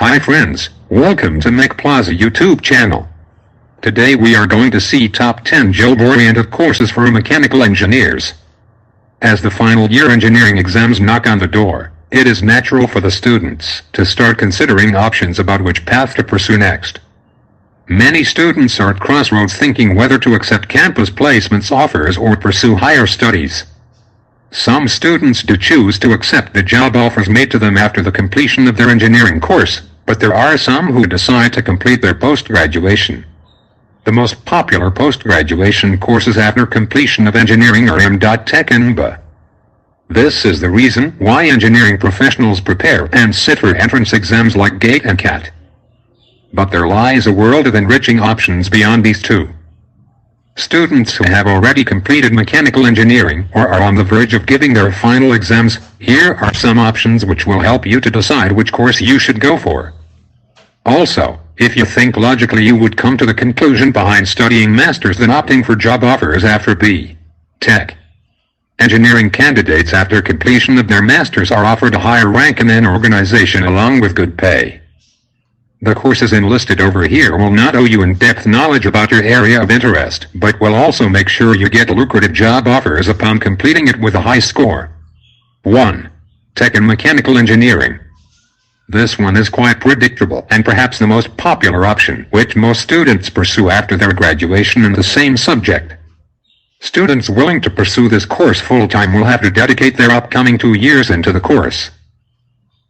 Hi friends, welcome to Mech Plaza YouTube channel. Today we are going to see top 10 job-oriented courses for mechanical engineers. As the final year engineering exams knock on the door, it is natural for the students to start considering options about which path to pursue next. Many students are at crossroads thinking whether to accept campus placements offers or pursue higher studies. Some students do choose to accept the job offers made to them after the completion of their engineering course, but there are some who decide to complete their post-graduation. The most popular post-graduation courses after completion of engineering are MTech and MBA. This is the reason why engineering professionals prepare and sit for entrance exams like GATE and CAT. But there lies a world of enriching options beyond these two. Students who have already completed mechanical engineering or are on the verge of giving their final exams, here are some options which will help you to decide which course you should go for. Also, if you think logically, you would come to the conclusion behind studying masters than opting for job offers after B.Tech. Engineering candidates after completion of their masters are offered a higher rank in an organization along with good pay. The courses enlisted over here will not owe you in-depth knowledge about your area of interest, but will also make sure you get lucrative job offers upon completing it with a high score. 1. Tech and Mechanical Engineering. This one is quite predictable and perhaps the most popular option, which most students pursue after their graduation in the same subject. Students willing to pursue this course full-time will have to dedicate their upcoming 2 years into the course.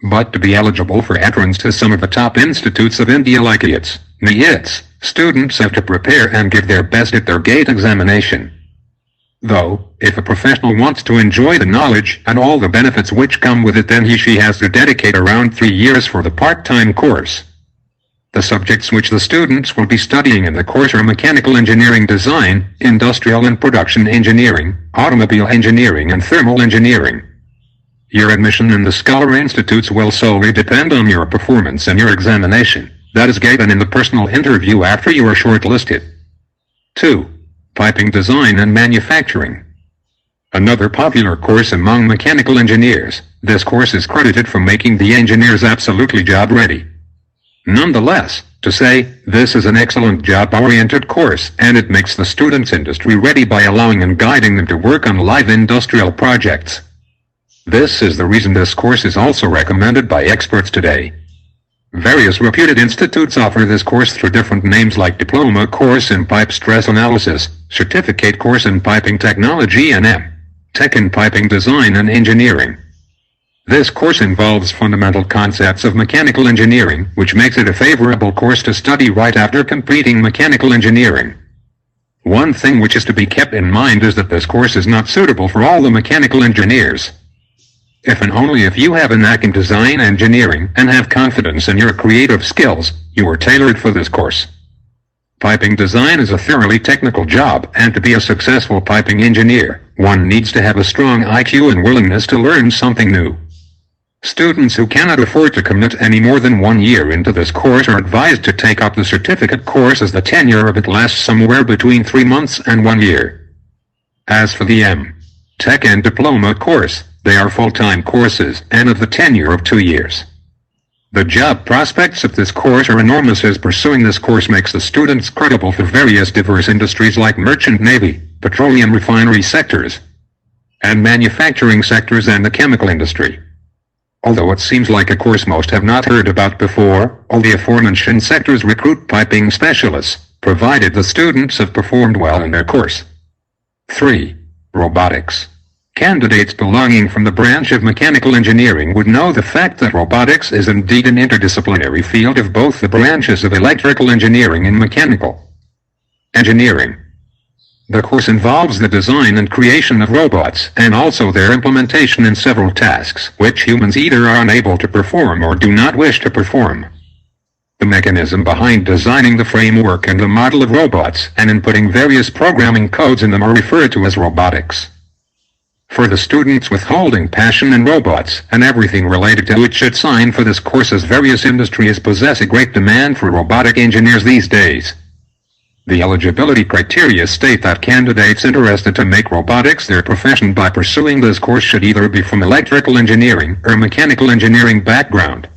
But to be eligible for entrance to some of the top institutes of India like NIITs, students have to prepare and give their best at their GATE examination. Though, if a professional wants to enjoy the knowledge and all the benefits which come with it, then he/she has to dedicate around 3 years for the part-time course. The subjects which the students will be studying in the course are mechanical engineering design, industrial and production engineering, automobile engineering and thermal engineering. Your admission in the Scholar Institutes will solely depend on your performance in your examination, that is given in the personal interview after you are shortlisted. 2. Piping Design and Manufacturing. Another popular course among mechanical engineers, this course is credited for making the engineers absolutely job-ready. Nonetheless, to say, this is an excellent job-oriented course, and it makes the students industry-ready by allowing and guiding them to work on live industrial projects. This is the reason this course is also recommended by experts today. Various reputed institutes offer this course through different names like Diploma Course in Pipe Stress Analysis, Certificate Course in Piping Technology and MTech in Piping Design and Engineering. This course involves fundamental concepts of mechanical engineering, which makes it a favorable course to study right after completing mechanical engineering. One thing which is to be kept in mind is that this course is not suitable for all the mechanical engineers. If and only if you have a knack in design engineering and have confidence in your creative skills, you are tailored for this course. Piping design is a thoroughly technical job, and to be a successful piping engineer, one needs to have a strong IQ and willingness to learn something new. Students who cannot afford to commit any more than 1 year into this course are advised to take up the certificate course, as the tenure of it lasts somewhere between 3 months and 1 year. As for the MTech and Diploma course, they are full-time courses and of the tenure of 2 years. The job prospects of this course are enormous, as pursuing this course makes the students credible for various diverse industries like merchant navy, petroleum refinery sectors, and manufacturing sectors and the chemical industry. Although it seems like a course most have not heard about before, all the aforementioned sectors recruit piping specialists, provided the students have performed well in their course. 3. Robotics. Candidates belonging from the branch of mechanical engineering would know the fact that robotics is indeed an interdisciplinary field of both the branches of electrical engineering and mechanical engineering. The course involves the design and creation of robots, and also their implementation in several tasks which humans either are unable to perform or do not wish to perform. The mechanism behind designing the framework and the model of robots and inputting various programming codes in them are referred to as robotics. For the students withholding passion in robots and everything related to it should sign for this course, as various industries possess a great demand for robotic engineers these days. The eligibility criteria state that candidates interested to make robotics their profession by pursuing this course should either be from electrical engineering or mechanical engineering background.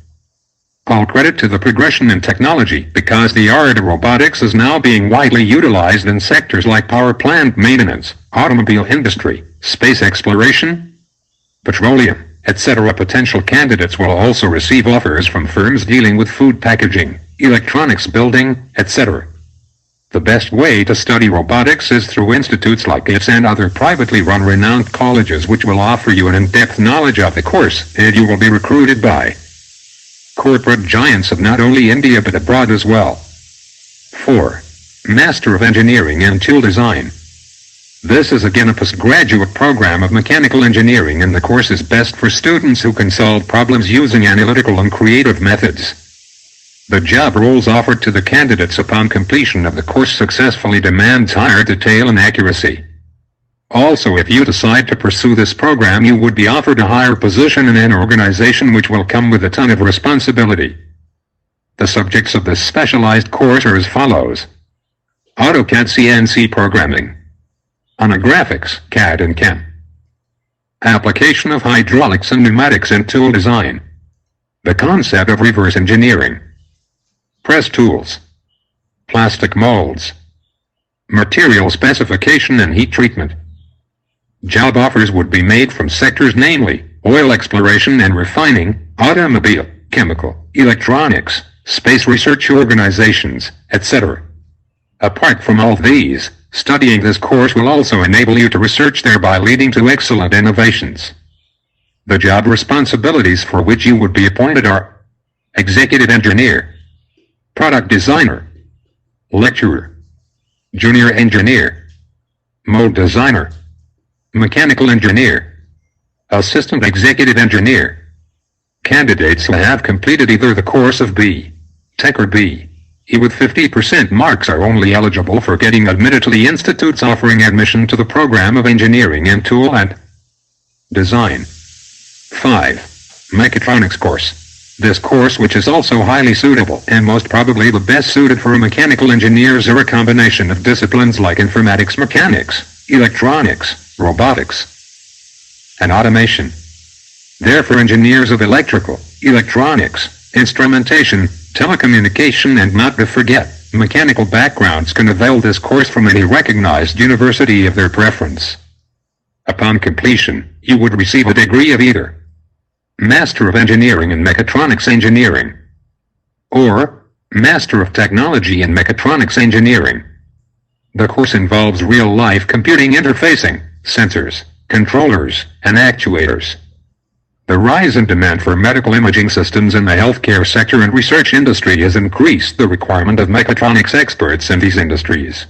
All credit to the progression in technology, because the art of robotics is now being widely utilized in sectors like power plant maintenance, automobile industry, space exploration, petroleum, etc. Potential candidates will also receive offers from firms dealing with food packaging, electronics building, etc. The best way to study robotics is through institutes like ITS and other privately run renowned colleges, which will offer you an in-depth knowledge of the course, and you will be recruited by corporate giants of not only India but abroad as well. 4. Master of Engineering and Tool Design. This is again a postgraduate program of mechanical engineering, and the course is best for students who can solve problems using analytical and creative methods. The job roles offered to the candidates upon completion of the course successfully demands higher detail and accuracy. Also, if you decide to pursue this program, you would be offered a higher position in an organization, which will come with a ton of responsibility. The subjects of this specialized course are as follows: AutoCAD CNC programming, Onographics, CAD and CAM, application of hydraulics and pneumatics in tool design, the concept of reverse engineering, press tools, plastic molds, material specification and heat treatment. Job offers would be made from sectors namely oil exploration and refining, automobile, chemical, electronics, space research organizations, etc. Apart from all these, studying this course will also enable you to research, thereby leading to excellent innovations. The job responsibilities for which you would be appointed are executive engineer, product designer, lecturer, junior engineer, mold designer, mechanical engineer, assistant executive engineer. Candidates who have completed either the course of B.Tech or B.E. with 50% marks are only eligible for getting admitted to the institutes offering admission to the program of engineering and tool and design. 5. Mechatronics course. This course, which is also highly suitable and most probably the best suited for mechanical engineers, are a combination of disciplines like informatics, mechanics, electronics, robotics, and automation. Therefore, engineers of electrical, electronics, instrumentation, telecommunication, and not to forget, mechanical backgrounds can avail this course from any recognized university of their preference. Upon completion, you would receive a degree of either Master of Engineering in Mechatronics Engineering or Master of Technology in Mechatronics Engineering. The course involves real-life computing interfacing, sensors, controllers, and actuators. The rise in demand for medical imaging systems in the healthcare sector and research industry has increased the requirement of mechatronics experts in these industries.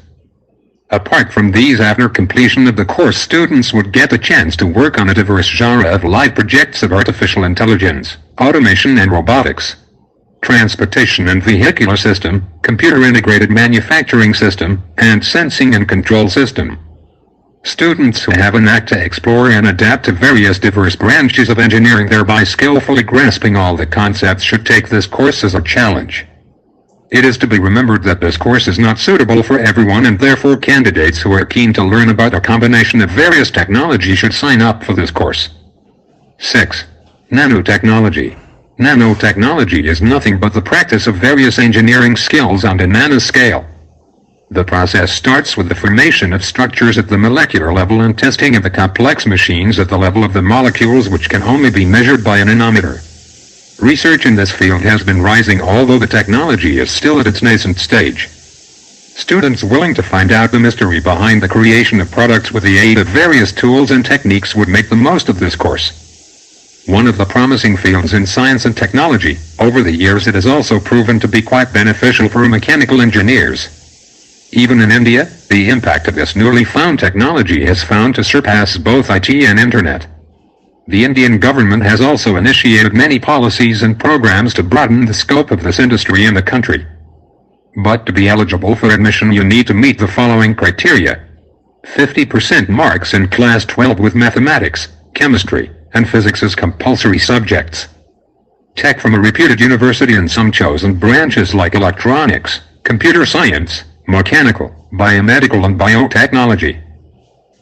Apart from these, after completion of the course, students would get a chance to work on a diverse genre of live projects of artificial intelligence, automation and robotics, transportation and vehicular system, computer-integrated manufacturing system, and sensing and control system. Students who have a knack to explore and adapt to various diverse branches of engineering, thereby skillfully grasping all the concepts, should take this course as a challenge. It is to be remembered that this course is not suitable for everyone, and therefore candidates who are keen to learn about a combination of various technologies should sign up for this course. 6. Nanotechnology. Nanotechnology is nothing but the practice of various engineering skills on a nanoscale. The process starts with the formation of structures at the molecular level and testing of the complex machines at the level of the molecules, which can only be measured by an anemometer. Research in this field has been rising, although the technology is still at its nascent stage. Students willing to find out the mystery behind the creation of products with the aid of various tools and techniques would make the most of this course. One of the promising fields in science and technology, over the years it has also proven to be quite beneficial for mechanical engineers. Even in India, the impact of this newly found technology has found to surpass both IT and Internet. The Indian government has also initiated many policies and programs to broaden the scope of this industry in the country. But to be eligible for admission, you need to meet the following criteria: 50% marks in Class 12 with mathematics, chemistry, and physics as compulsory subjects. Tech from a reputed university in some chosen branches like electronics, computer science, mechanical, biomedical and biotechnology.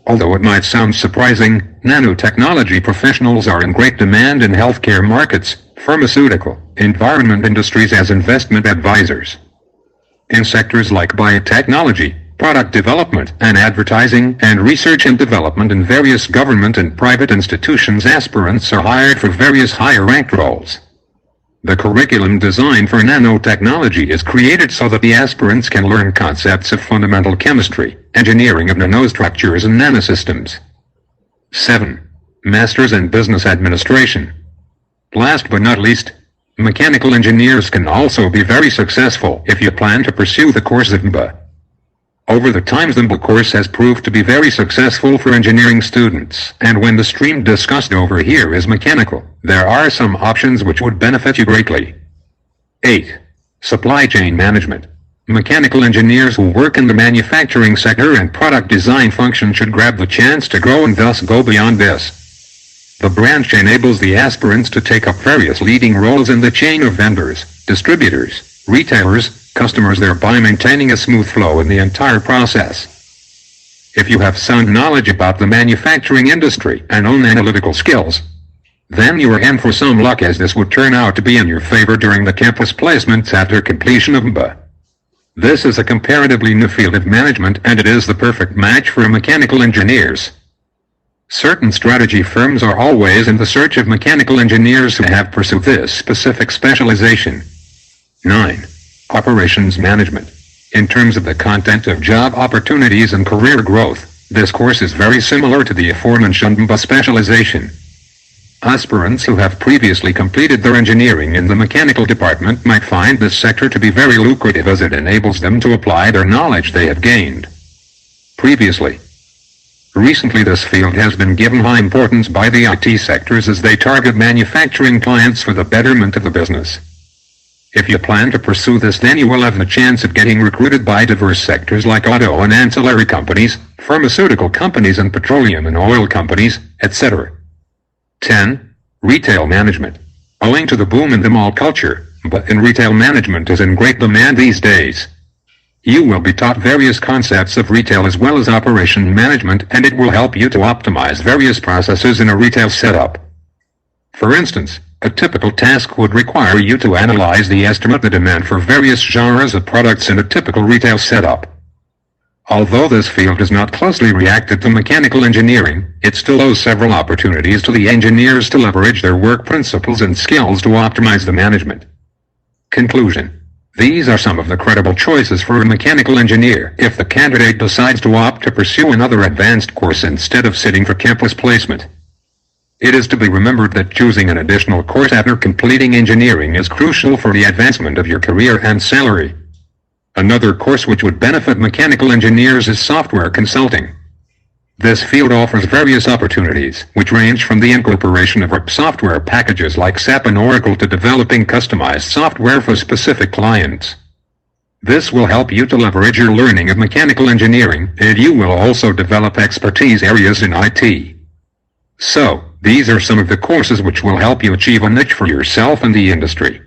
Although it might sound surprising, nanotechnology professionals are in great demand in healthcare markets, pharmaceutical, environment industries as investment advisors. In sectors like biotechnology, product development and advertising, and research and development in various government and private institutions, aspirants are hired for various higher-ranked roles. The curriculum designed for nanotechnology is created so that the aspirants can learn concepts of fundamental chemistry, engineering of nanostructures and nanosystems. 7. Masters in Business Administration. Last but not least, mechanical engineers can also be very successful if you plan to pursue the course of MBA. Over the times, the MBA course has proved to be very successful for engineering students, and when the stream discussed over here is mechanical, there are some options which would benefit you greatly. 8. Supply Chain Management. Mechanical engineers who work in the manufacturing sector and product design function should grab the chance to grow and thus go beyond this. The branch enables the aspirants to take up various leading roles in the chain of vendors, distributors, retailers, customers, thereby maintaining a smooth flow in the entire process. If you have sound knowledge about the manufacturing industry and own analytical skills, then you are in for some luck, as this would turn out to be in your favor during the campus placements after completion of MBA. This is a comparatively new field of management, and it is the perfect match for mechanical engineers. Certain strategy firms are always in the search of mechanical engineers who have pursued this specific specialization. 9. Operations Management. In terms of the content of job opportunities and career growth, this course is very similar to the aforementioned MBA specialization. Aspirants who have previously completed their engineering in the mechanical department might find this sector to be very lucrative, as it enables them to apply their knowledge they have gained previously. Recently, this field has been given high importance by the IT sectors, as they target manufacturing clients for the betterment of the business. If you plan to pursue this, then you will have the chance of getting recruited by diverse sectors like auto and ancillary companies, pharmaceutical companies and petroleum and oil companies, etc. 10. Retail Management. Owing to the boom in the mall culture, but in retail management is in great demand these days. You will be taught various concepts of retail as well as operation management, and it will help you to optimize various processes in a retail setup. For instance, a typical task would require you to analyze the estimate the demand for various genres of products in a typical retail setup. Although this field is not closely related to mechanical engineering, it still owes several opportunities to the engineers to leverage their work principles and skills to optimize the management. Conclusion. These are some of the credible choices for a mechanical engineer if the candidate decides to opt to pursue another advanced course instead of sitting for campus placement. It is to be remembered that choosing an additional course after completing engineering is crucial for the advancement of your career and salary. Another course which would benefit mechanical engineers is software consulting. This field offers various opportunities, which range from the incorporation of software packages like SAP and Oracle to developing customized software for specific clients. This will help you to leverage your learning of mechanical engineering, and you will also develop expertise areas in IT. So, these are some of the courses which will help you achieve a niche for yourself in the industry.